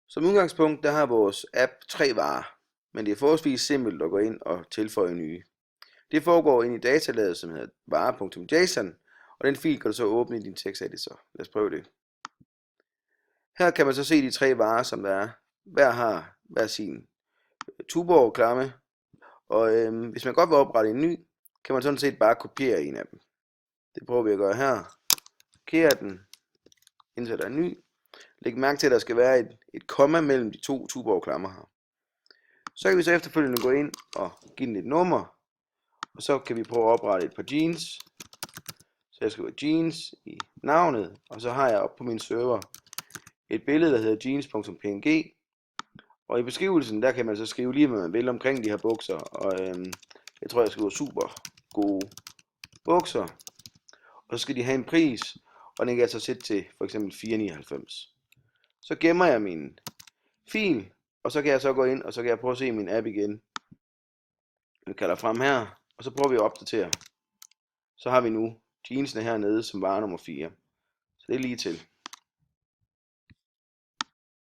Som udgangspunkt, der har vores app 3 varer, men det er forholdsvis simpelt at gå ind og tilføje nye. Det foregår ind i datalaget, som hedder varer.json, og den fil kan du så åbne i din teksteditor. Lad os prøve det. Her kan man så se de 3 varer, som der er. Hver har hver sin Tuborg-klamme, og hvis man godt vil oprette en ny, kan man sådan set bare kopiere en af dem. Det prøver vi at gøre her. Kopiere den, indsætter en ny. Læg mærke til, at der skal være et komma mellem de 2 Tuborg-klammer her. Så kan vi så efterfølgende gå ind og give den et nummer, og så kan vi prøve at oprette et par jeans. Så jeg skriver jeans i navnet, og så har jeg oppe på min server et billede, der hedder jeans.png. Og i beskrivelsen, der kan man så skrive lige, hvad man vil omkring de her bukser. Og jeg tror, jeg skriver super gode bukser. Og så skal de have en pris, og den kan jeg så sætte til for eksempel 4,99. Så gemmer jeg min fil, og så kan jeg så gå ind, og så kan jeg prøve at se min app igen. Jeg kalder frem her, og så prøver vi at opdatere. Så har vi nu jeansene hernede som vare nummer 4. Så det er lige til.